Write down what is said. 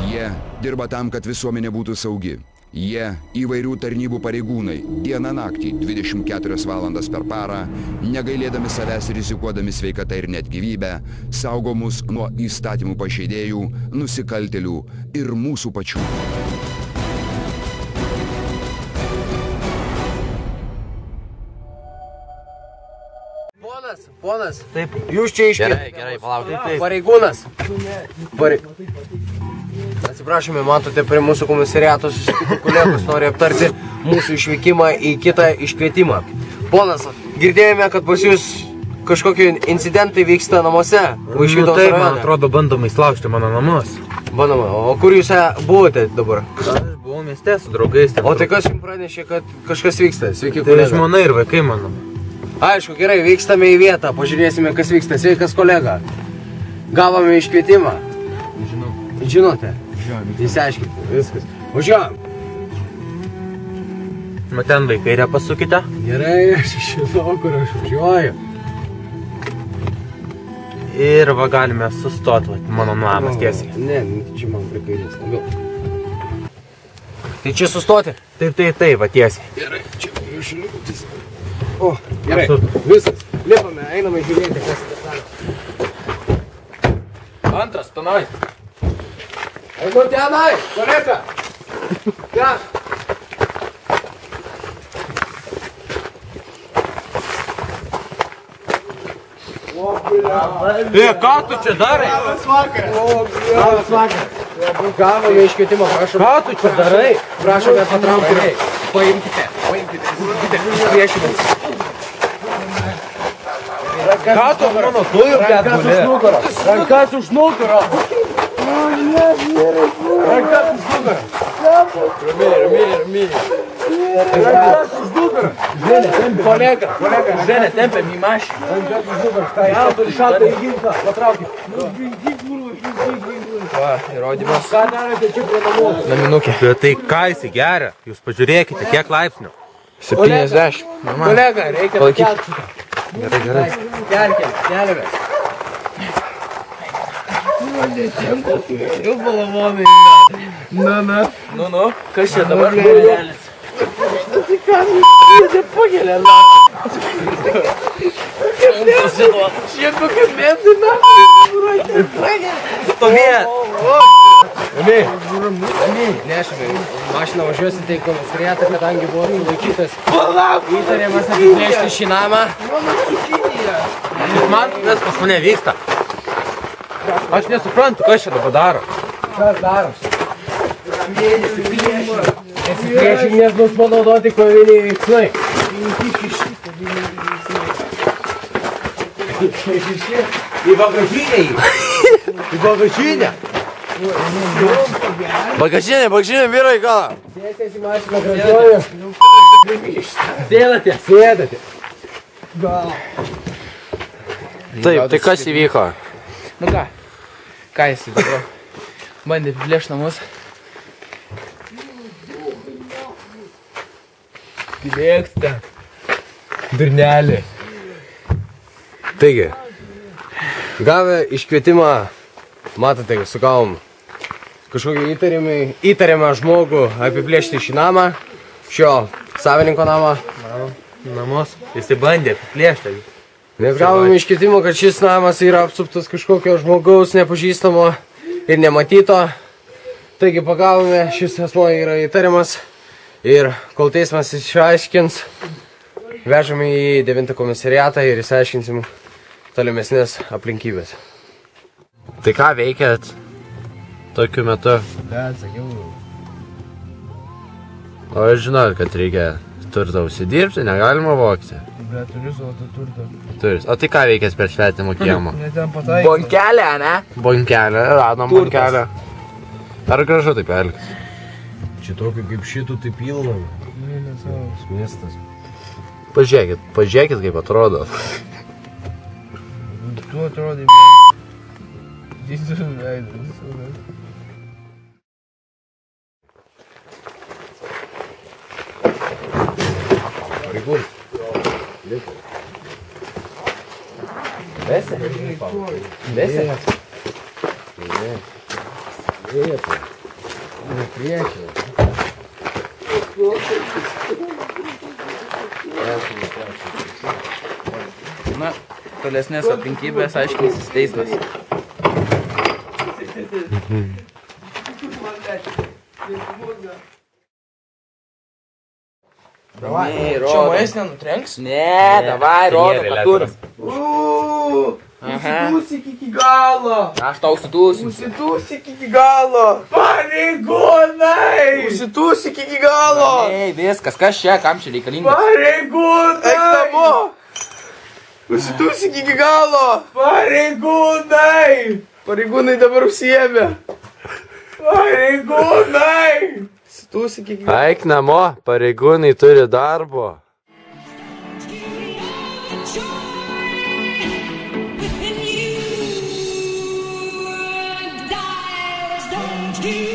Jie dirba tam, kad visuomenė būtų saugi. Jie įvairių tarnybų pareigūnai, dieną naktį, 24 valandas per parą, negailėdami savęs ir rizikuodami sveikatą ir net gyvybę, saugo mus nuo įstatymų pažeidėjų, nusikaltėlių ir mūsų pačių. Ponas, taip, jūs čia iškėlė. Gerai, palaukite. Pareigūnas. Atsiprašome, matote, prie mūsų komisariato susitiko kolegos, nori aptarti mūsų išvykimą į kitą iškvietimą. Ponas, girdėjome, kad pas jūs kažkokie incidentai vyksta namuose. Taip, man atrodo, bandoma įslaužti mano namus. Bandoma, o kur jūs buvote dabar? Aš buvau mieste su draugais. O tai kas jums pranešė, kad kažkas vyksta? Sveiki, kolega. Tai žmona ir vaikai mano. Aišku, gerai, vykstame į vietą, pažiūrėsime, kas vyksta. Sveikas, kolega. Gavome iškvietimą. Žinau. Žinote? Įsiaiškinti, viskas. Važiuojam. Ten vaikai pasukite. Gerai, aš žinau, kur aš važiuoju. Ir va galime sustoti, mano namas tiesiai. Ne, čia man prie kairės, labiau. Tai čia sustoti? Taip, va tiesiai. Gerai, čia šaliutis. O, gerai, viskas. Lipame, einame žiūrėti, kas tas daro. Antras, tenai. Einu tenai, kolega. Ten. Ką tu čia darai? Labas vakaras. Gavome iškvietimą, prašom. Ką tu čia darai? Prašome patraukti. Paimkite. Priešinės. Ką tu mano tujų, blėt, guli? Rankas už nugarą. Rankas už nugarą. Ramiai. Rankas už nugarą. Kolega. Ženė, tempiam į mašiną. Rankas už nugarą. Jau turi šaltą į ginklą. Patraukit. Va, įrodymas. Ką darote čia prie namų? Naminukė. Bet tai ką jis geria? Jūs pažiūrėkite, kiek laipsnių. 70. Kolega, reikia kelti šitą. Gerai. Keliamės. Jau balavonai. Nu, kas čia dabar žmonėlis? Tai ką, čia pakelia, Čia kokia mėtai, Stovėt! Nešame, mašiną važiuosite į komisariatą, kadangi buvo sulaikytas įtariamas apiplėšti šį namą. Man vis pas mane vyksta. Aš nesuprantu, kas čia dabar daro. Kas daros? Nesipriešink, nes bus panaudoti koviniai veiksmai. Į bagažinę. Bagažinė, vyrai, gal? Sėdės į mašiną, gražiuoju. Sėdate. Taip, tai kas įvyko? Nu ką jis dabar bandė apiplėšti namus. Lėksta. Durnelį. Taigi, gavę iškvietimą, matote, sugavom kažkokį įtariamą žmogų apiplėšti šį namą, šio savininko namą. Namus. Jis bandė apiplėšti. Nes gavome iškvietimą, kad šis namas yra apsuptas kažkokio žmogaus nepažįstamo ir nematyto. Taigi pagavome, šis asmuo yra įtariamas ir kol teismas išaiškins, vežame į 9 komisariatą ir išaiškinsim tolimesnės aplinkybės. Tai ką veikėt tokiu metu? Bet, sakiau. O aš žinau, kad reikia turtą užsidirbti, negalima vogti. Bet turiu savo turtą. Turis. O tai ką veikės per švietimo kiemą? Ten pataikė. Bonkelę, ne? Bonkelę, radom bonkelę. Ar gražu taip elgtis? Čia tokių kaip šitų taip pilna. Miestas. Pažiūrėkit kaip atrodo. Tu atrodai, b***. Disus veidas. Pareigūnai. Vesi? Vesi? Na, tolesnės aplinkybės aiškinsis teismas. Davai, Čia manęs nenutrenks? Ne, davai, rodo, kad turim. Užsitūsik iki galo! Aš tau užsitūsiu. Užsitūsik iki galo! Pareigūnai! Užsitūsik iki galo! Ei, viskas, kas čia, kam čia reikalingas? Pareigūnai! Eik namo! Užsitūsik iki galo! Pareigūnai! Pareigūnai dabar užsiėmė! Pareigūnai! Užsitūsik iki galo! Eik namo, pareigūnai turi darbo. Within you dies, don't you?